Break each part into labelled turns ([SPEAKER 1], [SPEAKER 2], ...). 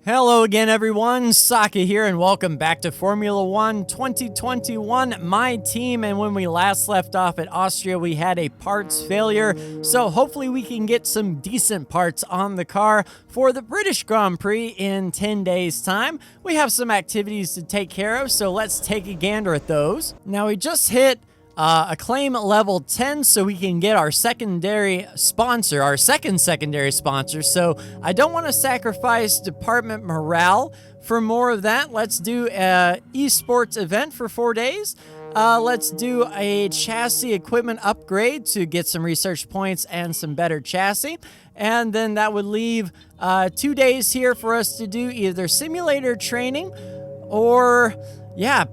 [SPEAKER 1] Hello again, everyone. Saka here, and welcome back to Formula One 2021, my team. And when we last left off at Austria, we had a parts failure. So hopefully we can get some decent parts on the car for the British Grand Prix in 10 days' time. We have some activities to take care of, so let's take a gander at those. Now, we just hit Acclaim level 10, so we can get our secondary sponsor, our second secondary sponsor. So I don't want to sacrifice department morale for more of that. Let's do a esports event for 4 days. Let's do a chassis equipment upgrade to get some research points and some better chassis. And then that would leave 2 days here for us to do either simulator training or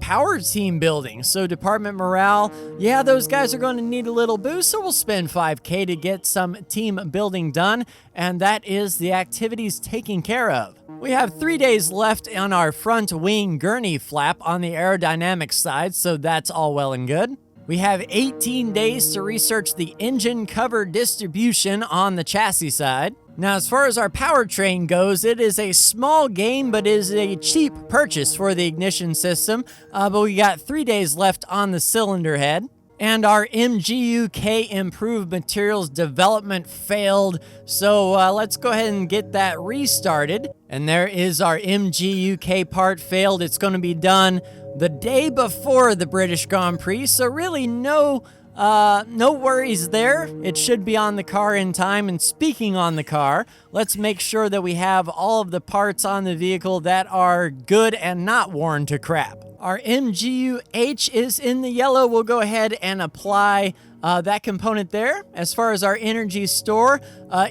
[SPEAKER 1] power team building. So department morale, those guys are going to need a little boost, so we'll spend 5K to get some team building done, and that is the activities taken care of. We have 3 days left on our front wing gurney flap on the aerodynamic side, so that's all well and good. We have 18 days to research the engine cover distribution on the chassis side. Now, as far as our powertrain goes, it is a small game, but is a cheap purchase for the ignition system. But we got 3 days left on the cylinder head. And our MGUK improved materials development failed. So let's go ahead and get that restarted. And there is our MGUK part failed. It's going to be done the day before the British Grand Prix. So really no worries there. It should be on the car in time. And speaking on the car, let's make sure that we have all of the parts on the vehicle that are good and not worn to crap. Our MGUH is in the yellow. We'll go ahead and apply that component there. As far as our energy store,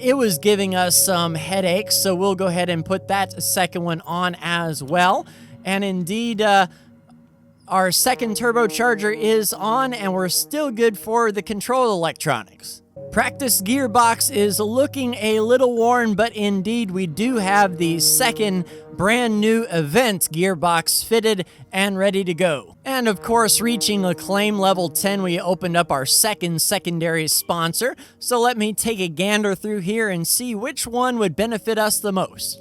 [SPEAKER 1] it was giving us some headaches, so we'll go ahead and put that second one on as well. And indeed, our second turbocharger is on, and we're still good for the control electronics. Practice gearbox is looking a little worn, but indeed we do have the second brand new event gearbox fitted and ready to go. And of course, reaching Acclaim level 10, we opened up our second secondary sponsor. So let me take a gander through here and see which one would benefit us the most.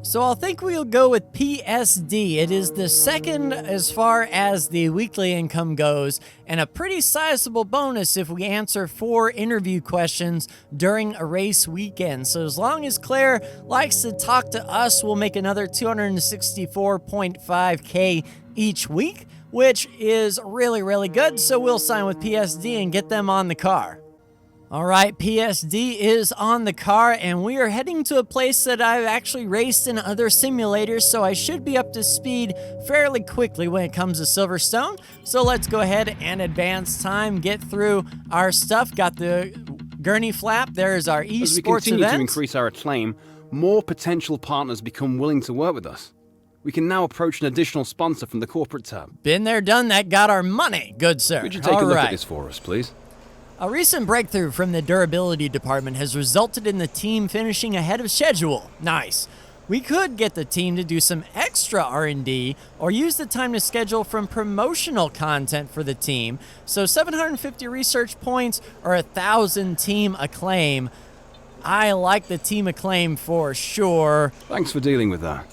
[SPEAKER 1] So I think we'll go with PSD. It is the second as far as the weekly income goes, and a pretty sizable bonus if we answer 4 interview questions during a race weekend. So as long as Claire likes to talk to us, we'll make another 264.5K each week, which is really, really good. So we'll sign with PSD and get them on the car. All right, PSD is on the car, and we are heading to a place that I've actually raced in other simulators, so I should be up to speed fairly quickly when it comes to Silverstone. So let's go ahead and advance time, get through our stuff. Got the gurney flap. There's our esports event.
[SPEAKER 2] As we continue to increase our acclaim, more potential partners become willing to work with us. We can now approach an additional sponsor from the corporate tab.
[SPEAKER 1] Been there, done that, got our money. Good, sir.
[SPEAKER 2] Could you take a look at this for us, please?
[SPEAKER 1] A recent breakthrough from the durability department has resulted in the team finishing ahead of schedule. Nice. We could get the team to do some extra R&D or use the time to schedule from promotional content for the team. So 750 research points or 1,000 team acclaim. I like the team acclaim for sure.
[SPEAKER 2] Thanks for dealing with that.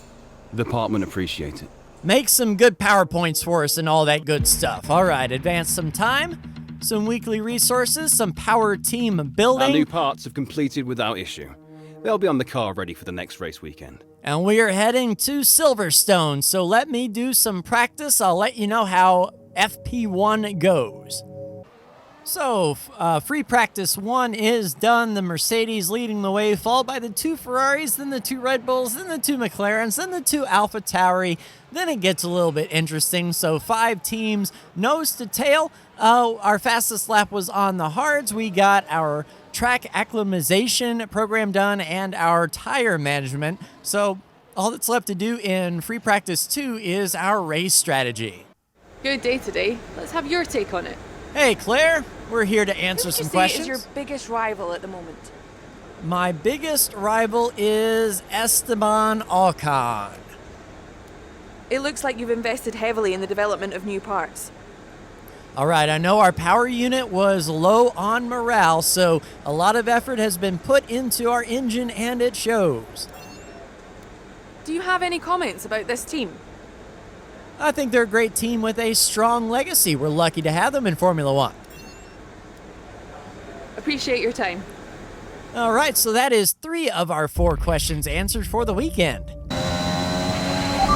[SPEAKER 2] The department appreciate it.
[SPEAKER 1] Make some good PowerPoints for us and all that good stuff. All right, advance some time. Some weekly resources, some power team building.
[SPEAKER 2] Our new parts have completed without issue. They'll be on the car ready for the next race weekend.
[SPEAKER 1] And we are heading to Silverstone, so let me do some practice. I'll let you know how FP1 goes. So, free practice 1 is done. The Mercedes leading the way, followed by the 2 Ferraris, then the 2 Red Bulls, then the 2 McLarens, then the 2 Alpha Tauri. Then it gets a little bit interesting. So 5 teams, nose to tail. Our fastest lap was on the hards. We got our track acclimatization program done and our tire management. So all that's left to do in free practice 2 is our race strategy.
[SPEAKER 3] Good day today. Let's have your take on it.
[SPEAKER 1] Hey, Claire. We're here to answer some questions.
[SPEAKER 3] Who would you say is your biggest rival at the moment?
[SPEAKER 1] My biggest rival is Esteban Ocon.
[SPEAKER 3] It looks like you've invested heavily in the development of new parts.
[SPEAKER 1] All right, I know our power unit was low on morale, so a lot of effort has been put into our engine, and it shows.
[SPEAKER 3] Do you have any comments about this team?
[SPEAKER 1] I think they're a great team with a strong legacy. We're lucky to have them in Formula One.
[SPEAKER 3] Appreciate your time.
[SPEAKER 1] All right, so that is 3 of our 4 questions answered for the weekend.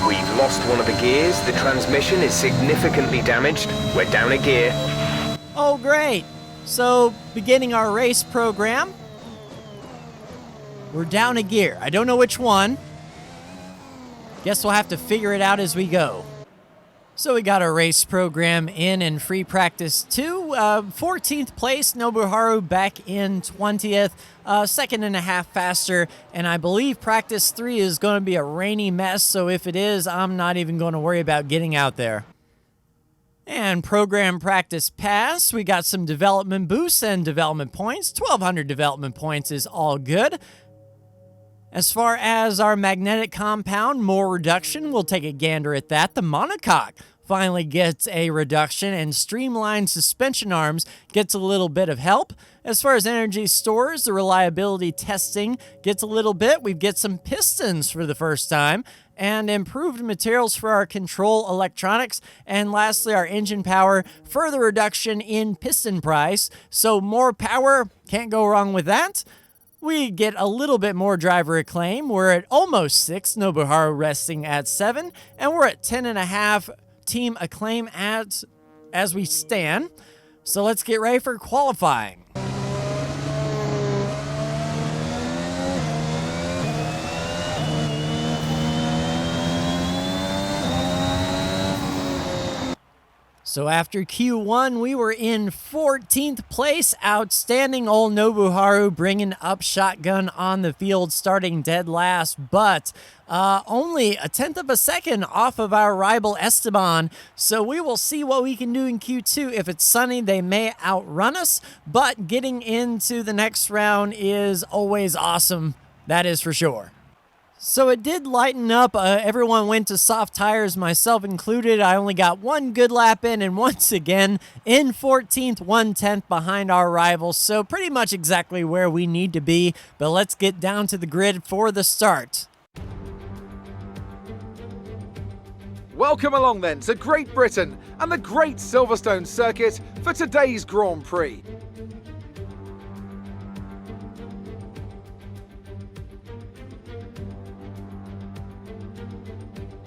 [SPEAKER 4] We've lost one of the gears. The transmission is significantly damaged. We're down a gear.
[SPEAKER 1] Oh, great. So, beginning our race program, we're down a gear. I don't know which one. Guess we'll have to figure it out as we go. So we got our race program in free practice 2. 14th place, Nobuharu back in 20th. Second and a half faster. And I believe practice 3 is going to be a rainy mess. So if it is, I'm not even going to worry about getting out there. And program practice pass. We got some development boosts and development points. 1,200 development points is all good. As far as our magnetic compound, more reduction. We'll take a gander at that. The monocoque finally gets a reduction, and streamlined suspension arms gets a little bit of help. As far as energy stores, the reliability testing gets a little bit. We get some pistons for the first time, and improved materials for our control electronics. And lastly, our engine power, further reduction in piston price. So more power, can't go wrong with that. We get a little bit more driver acclaim. We're at almost 6, Nobuharu resting at 7, and we're at 10.5 team acclaim as we stand. So let's get ready for qualifying. So after Q1, we were in 14th place. Outstanding old Nobuharu bringing up shotgun on the field, starting dead last, but only a 1/10 of a second off of our rival Esteban. So we will see what we can do in Q2. If it's sunny, they may outrun us, but getting into the next round is always awesome. That is for sure. So it did lighten up. Everyone went to soft tires, myself included. I only got 1 good lap in, and once again, in 14th, 1/10 behind our rivals. So pretty much exactly where we need to be. But let's get down to the grid for the start.
[SPEAKER 5] Welcome along then to Great Britain and the Great Silverstone Circuit for today's Grand Prix.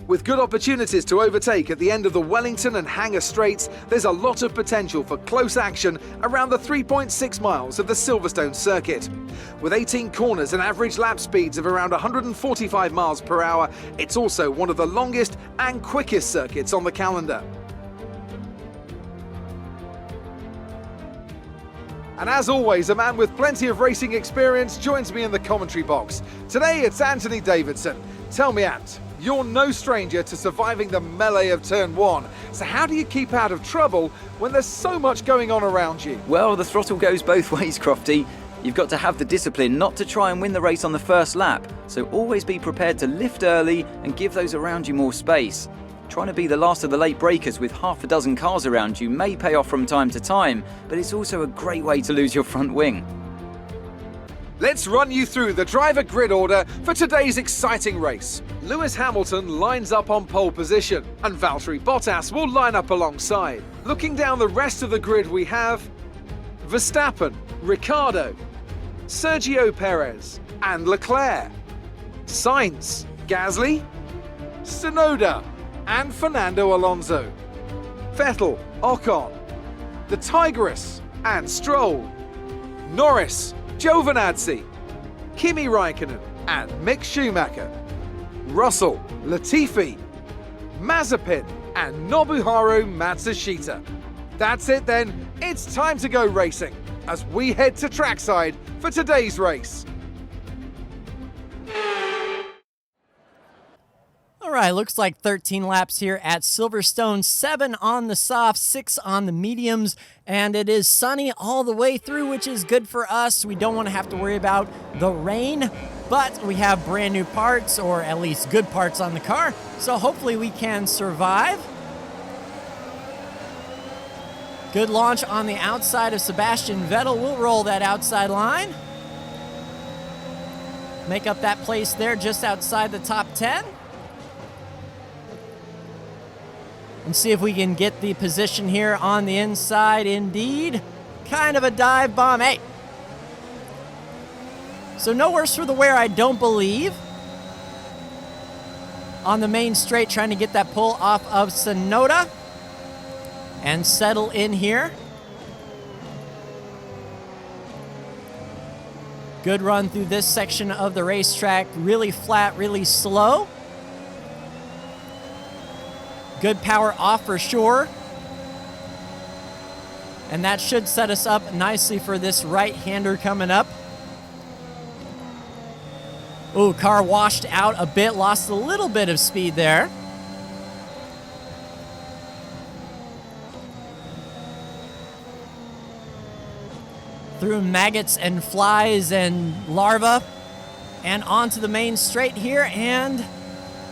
[SPEAKER 5] With good opportunities to overtake at the end of the Wellington and Hangar Straights, there's a lot of potential for close action around the 3.6 miles of the Silverstone circuit. With 18 corners and average lap speeds of around 145 miles per hour, it's also one of the longest and quickest circuits on the calendar. And as always, a man with plenty of racing experience joins me in the commentary box. Today it's Anthony Davidson. Tell me, Ant, you're no stranger to surviving the melee of turn 1. So how do you keep out of trouble when there's so much going on around you?
[SPEAKER 6] Well, the throttle goes both ways, Crofty. You've got to have the discipline not to try and win the race on the first lap. So always be prepared to lift early and give those around you more space. Trying to be the last of the late breakers with half a dozen cars around you may pay off from time to time, but it's also a great way to lose your front wing.
[SPEAKER 5] Let's run you through the driver grid order for today's exciting race. Lewis Hamilton lines up on pole position, and Valtteri Bottas will line up alongside. Looking down the rest of the grid, we have Verstappen, Ricciardo, Sergio Perez, and Leclerc, Sainz, Gasly, Tsunoda, and Fernando Alonso, Vettel, Ocon, the Tigress, and Stroll, Norris, Giovinazzi, Kimi Raikkonen, and Mick Schumacher, Russell, Latifi, Mazepin, and Nobuharu Matsushita. That's it then, it's time to go racing as we head to trackside for today's race.
[SPEAKER 1] All right, looks like 13 laps here at Silverstone, 7 on the soft, 6 on the mediums, and it is sunny all the way through, which is good for us. We don't want to have to worry about the rain, but we have brand new parts, or at least good parts on the car, so hopefully we can survive. Good launch on the outside of Sebastian Vettel. We'll roll that outside line. Make up that place there just outside the top 10. and see if we can get the position here on the inside. Indeed. Kind of a dive bomb. Hey. So no worse for the wear, I don't believe. On the main straight, trying to get that pull off of Sonoda and settle in here. Good run through this section of the racetrack. Really flat, really slow. Good power off for sure. And that should set us up nicely for this right-hander coming up. Ooh, car washed out a bit, lost a little bit of speed there. Through maggots and flies and larvae and onto the main straight here. And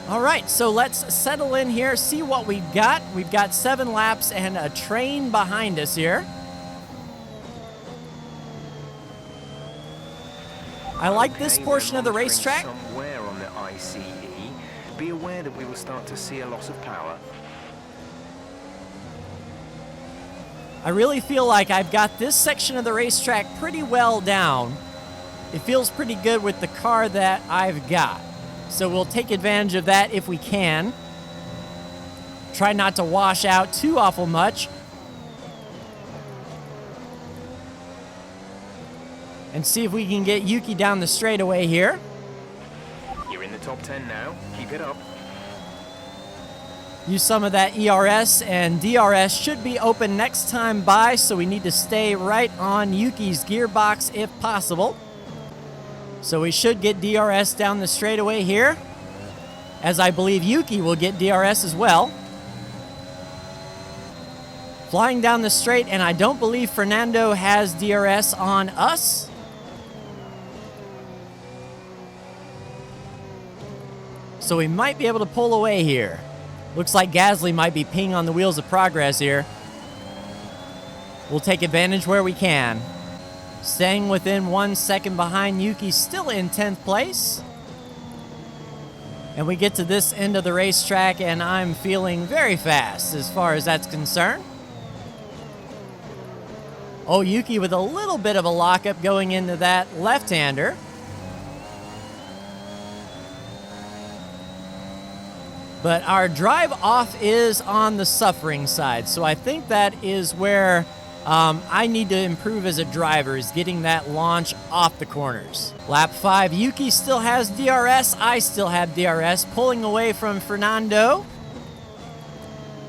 [SPEAKER 1] all right, so let's settle in here, see what we've got. We've got 7 laps and a train behind us here. I like this portion of the racetrack.
[SPEAKER 4] Somewhere on the ICE, be aware that we will start to see a loss of power.
[SPEAKER 1] I really feel like I've got this section of the racetrack pretty well down. It feels pretty good with the car that I've got. So we'll take advantage of that if we can. Try not to wash out too awful much. And see if we can get Yuki down the straightaway here.
[SPEAKER 4] You're in the top 10 now. Keep it up.
[SPEAKER 1] Use some of that ERS, and DRS should be open next time by, so we need to stay right on Yuki's gearbox if possible. So we should get DRS down the straightaway here, as I believe Yuki will get DRS as well. Flying down the straight, and I don't believe Fernando has DRS on us. So we might be able to pull away here. Looks like Gasly might be ping on the wheels of progress here. We'll take advantage where we can. Staying within 1 second behind Yuki, still in 10th place. And we get to this end of the racetrack, and I'm feeling very fast as far as that's concerned. Oh, Yuki with a little bit of a lockup going into that left-hander. But our drive off is on the suffering side. So I think that is where I need to improve as a driver, is getting that launch off the corners. Lap 5, Yuki still has DRS. I still have DRS, pulling away from Fernando.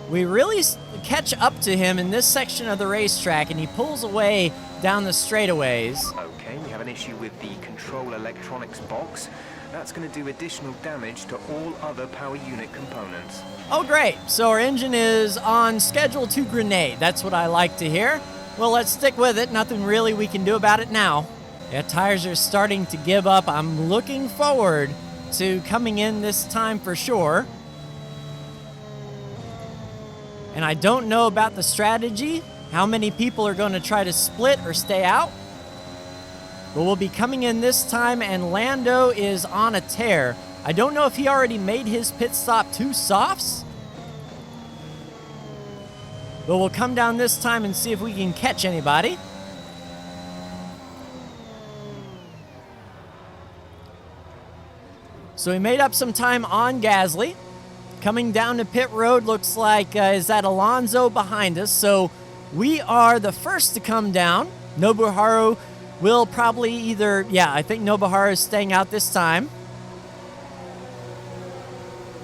[SPEAKER 1] We really catch up to him in this section of the racetrack, and he pulls away down the straightaways.
[SPEAKER 4] Okay, we have an issue with the control electronics box. That's going to do additional damage to all other power unit components.
[SPEAKER 1] Oh, great. So our engine is on schedule to grenade. That's what I like to hear. Well, let's stick with it. Nothing really we can do about it now. Yeah, tires are starting to give up. I'm looking forward to coming in this time for sure. And I don't know about the strategy, how many people are going to try to split or stay out. But we'll be coming in this time, and Lando is on a tear. I don't know if he already made his pit stop 2 softs. But we'll come down this time and see if we can catch anybody. So we made up some time on Gasly. Coming down to pit road, looks like, is that Alonso behind us? So we are the first to come down. Nobuharu will probably either, yeah, I think Nobuharu is staying out this time.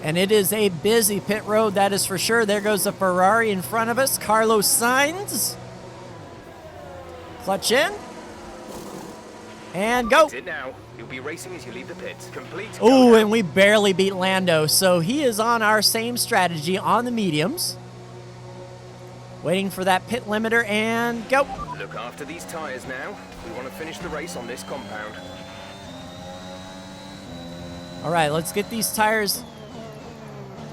[SPEAKER 1] And it is a busy pit road, that is for sure. There goes the Ferrari in front of us. Carlos Sainz. Clutch in. And go.
[SPEAKER 4] That's it now. You'll be racing as you leave the pits. Complete.
[SPEAKER 1] Oh, and we barely beat Lando. So he is on our same strategy on the mediums. Waiting for that pit limiter, and go.
[SPEAKER 4] Look after these tires now. We want to finish the race on this compound.
[SPEAKER 1] All right, let's get these tires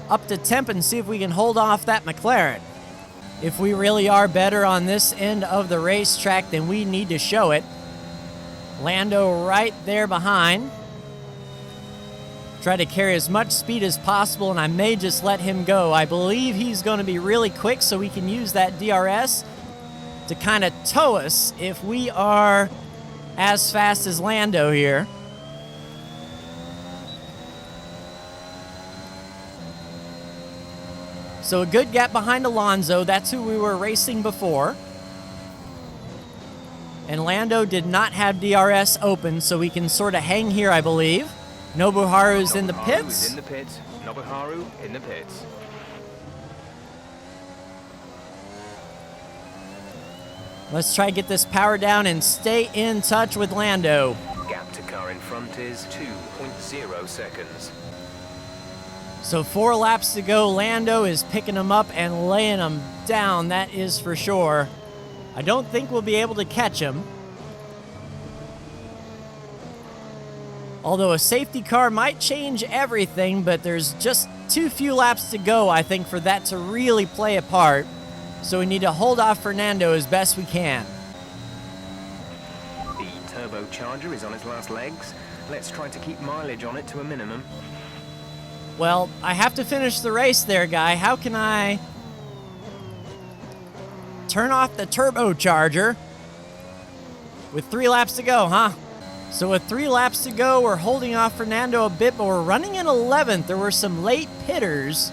[SPEAKER 1] up to temp and see if we can hold off that McLaren. If we really are better on this end of the racetrack, then we need to show it. Lando right there behind. Try to carry as much speed as possible, and I may just let him go. I believe he's going to be really quick, so we can use that DRS to kind of tow us if we are as fast as Lando here. So a good gap behind Alonso. That's who we were racing before. And Lando did not have DRS open, so we can sort of hang here, I believe. Nobuharu's in the pits.
[SPEAKER 4] In the pits. Nobuharu in the pits.
[SPEAKER 1] Let's try to get this power down and stay in touch with Lando.
[SPEAKER 4] Gap to car in front is 2.0 seconds.
[SPEAKER 1] So 4 laps to go. Lando is picking him up and laying him down, that is for sure. I don't think we'll be able to catch him. Although a safety car might change everything, but there's just too few laps to go, I think, for that to really play a part. So we need to hold off Fernando as best we can.
[SPEAKER 4] The turbocharger is on its last legs. Let's try to keep mileage on it to a minimum.
[SPEAKER 1] Well, I have to finish the race there, guy. How can I turn off the turbocharger with 3 laps to go, huh? So with 3 laps to go, we're holding off Fernando a bit, but we're running in 11th. There were some late pitters.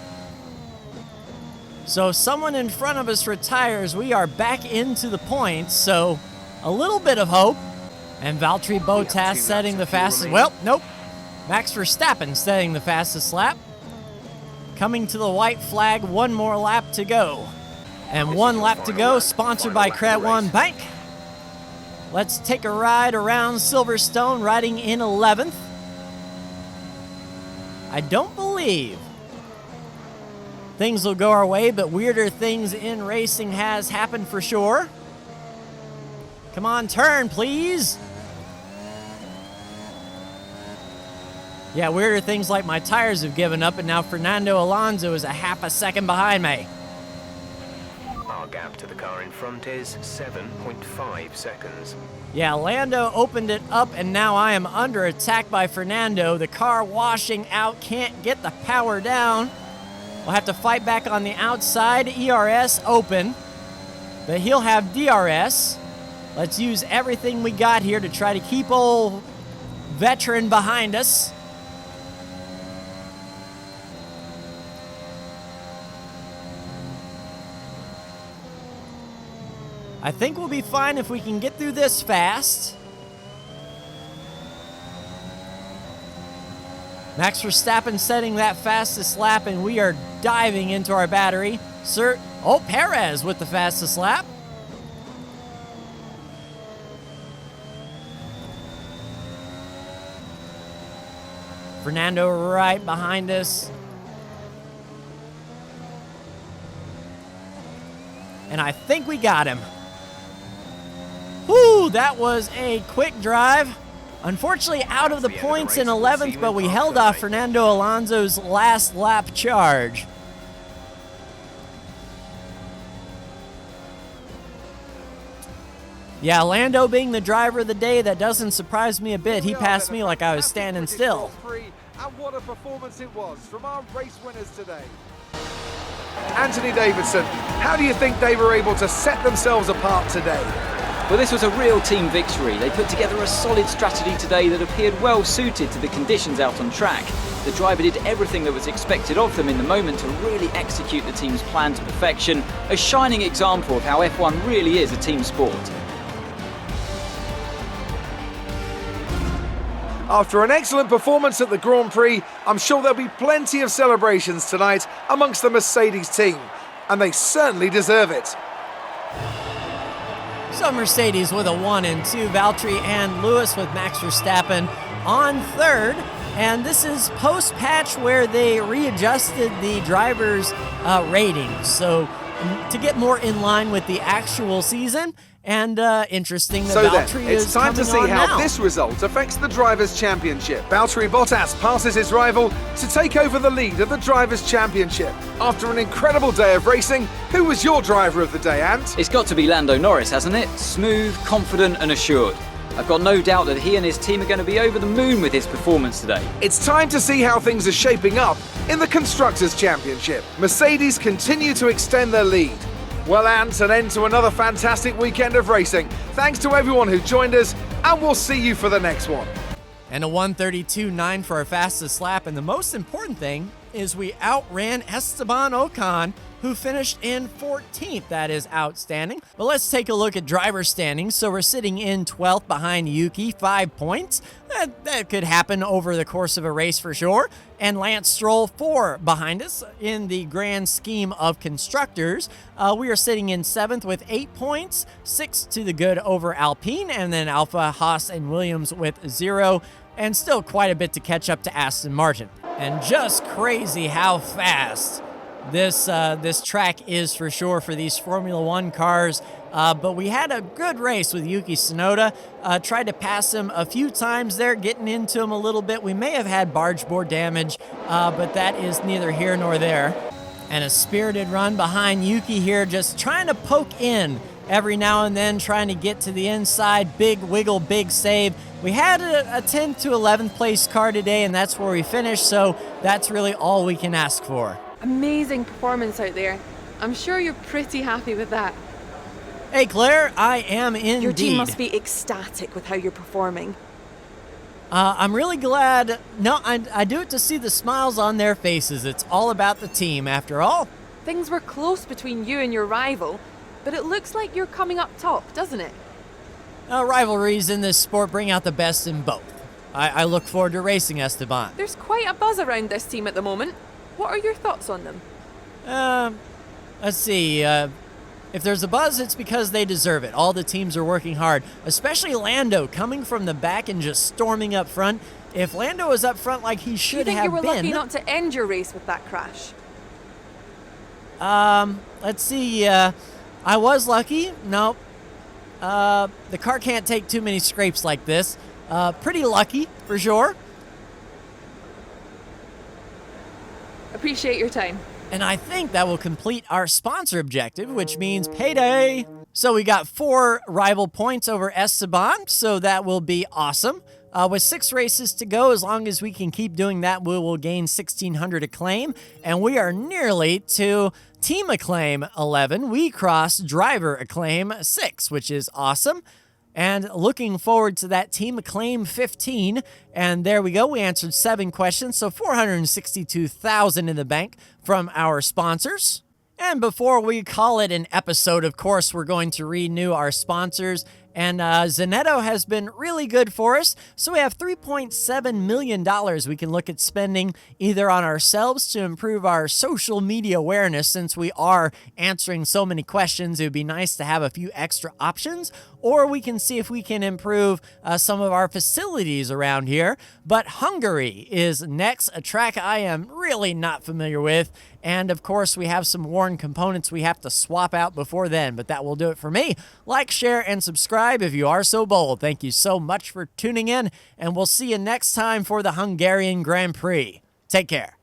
[SPEAKER 1] So if someone in front of us retires, we are back into the points. So a little bit of hope. And Valtteri Bottas setting the fastest. Well, nope. Max Verstappen setting the fastest lap. Coming to the white flag, 1 more lap to go. And 1 lap to go, sponsored by Credit One Bank. Let's take a ride around Silverstone, riding in 11th. I don't believe things will go our way, but weirder things in racing has happened for sure. Come on, turn, please. Yeah, weirder things like my tires have given up, and now Fernando Alonso is a half a second behind me.
[SPEAKER 4] Our gap to the car in front is 7.5 seconds.
[SPEAKER 1] Yeah, Lando opened it up, and now I am under attack by Fernando. The car washing out, can't get the power down. We'll have to fight back on the outside. ERS open, but he'll have DRS. Let's use everything we got here to try to keep old veteran behind us. I think we'll be fine if we can get through this fast. Max Verstappen setting that fastest lap, and we are diving into our battery. Perez with the fastest lap. Fernando right behind us. And I think we got him. Whew, that was a quick drive. Unfortunately, out of the points in 11th, but we held off Fernando Alonso's last lap charge. Yeah, Lando being the driver of the day, that doesn't surprise me a bit. He passed me like I was standing still.
[SPEAKER 5] And what a performance it was from our race winners today. Anthony Davidson, how do you think they were able to set themselves apart today?
[SPEAKER 6] Well, this was a real team victory. They put together a solid strategy today that appeared well suited to the conditions out on track. The driver did everything that was expected of them in the moment to really execute the team's plan to perfection. A shining example of how F1 really is a team sport.
[SPEAKER 5] After an excellent performance at the Grand Prix, I'm sure there'll be plenty of celebrations tonight amongst the Mercedes team, and they certainly deserve it.
[SPEAKER 1] So Mercedes with a 1 and 2, Valtteri and Lewis with Max Verstappen on 3rd. And this is post-patch where they readjusted the drivers' ratings. So to get more in line with the actual season. And interesting that Valtteri is
[SPEAKER 5] it's time to see how this result affects the Drivers' Championship. Valtteri Bottas passes his rival to take over the lead of the Drivers' Championship. After an incredible day of racing, who was your driver of the day, Ant?
[SPEAKER 6] It's got to be Lando Norris, hasn't it? Smooth, confident and assured. I've got no doubt that he and his team are going to be over the moon with his performance today.
[SPEAKER 5] It's time to see how things are shaping up in the Constructors' Championship. Mercedes continue to extend their lead. Well, Ant, an end to another fantastic weekend of racing. Thanks to everyone who joined us, and we'll see you for the next one.
[SPEAKER 1] And a 132.9 for our fastest lap. And the most important thing is we outran Esteban Ocon, who finished in 14th. That is outstanding. But let's take a look at driver standings. So we're sitting in 12th behind Yuki, 5 points. That could happen over the course of a race for sure. And Lance Stroll, 4 behind us in the grand scheme of constructors. We are sitting in 7th with 8 points, 6 to the good over Alpine, and then Alpha, Haas, and Williams with 0, and still quite a bit to catch up to Aston Martin. And just crazy how fast this track is for sure for these Formula One cars. But we had a good race with Yuki Tsunoda. Tried to pass him a few times there, getting into him a little bit. We may have had barge board damage, but that is neither here nor there. And a spirited run behind Yuki here, just trying to poke in every now and then, trying to get to the inside. Big wiggle, big save. We had a 10th to 11th place car today, and that's where we finished, so that's really all we can ask for.
[SPEAKER 3] Amazing performance out there. I'm sure you're pretty happy with that.
[SPEAKER 1] Hey Claire, I am indeed.
[SPEAKER 3] Your team must be ecstatic with how you're performing.
[SPEAKER 1] I'm really glad. No, I do it to see the smiles on their faces. It's all about the team after all.
[SPEAKER 3] Things were close between you and your rival, but it looks like you're coming up top, doesn't it?
[SPEAKER 1] Rivalries in this sport bring out the best in both. I look forward to racing Esteban.
[SPEAKER 3] There's quite a buzz around this team at the moment. What are your thoughts on them?
[SPEAKER 1] Let's see. If there's a buzz, it's because they deserve it. All the teams are working hard, especially Lando coming from the back and just storming up front. If Lando was up front like he should have been...
[SPEAKER 3] Do you think you were lucky not to end your race with that crash?
[SPEAKER 1] Let's see. I was lucky. Nope. The car can't take too many scrapes like this. Pretty lucky, for sure.
[SPEAKER 3] Appreciate your time.
[SPEAKER 1] And I think that will complete our sponsor objective, which means payday. So we got 4 rival points over Esteban, so that will be awesome. With 6 races to go, as long as we can keep doing that, we will gain 1,600 acclaim. And we are nearly to Team Acclaim 11. We crossed Driver Acclaim 6, which is awesome. And looking forward to that Team Acclaim 15. And there we go. We answered 7 questions, so 462,000 in the bank from our sponsors. And before we call it an episode, of course, we're going to renew our sponsors. And Zeneto has been really good for us. So we have $3.7 million we can look at spending either on ourselves to improve our social media awareness, since we are answering so many questions. It would be nice to have a few extra options. Or we can see if we can improve some of our facilities around here. But Hungary is next, a track I am really not familiar with. And of course, we have some worn components we have to swap out before then. But that will do it for me. Like, share, and subscribe if you are so bold. Thank you so much for tuning in, and we'll see you next time for the Hungarian Grand Prix. Take care.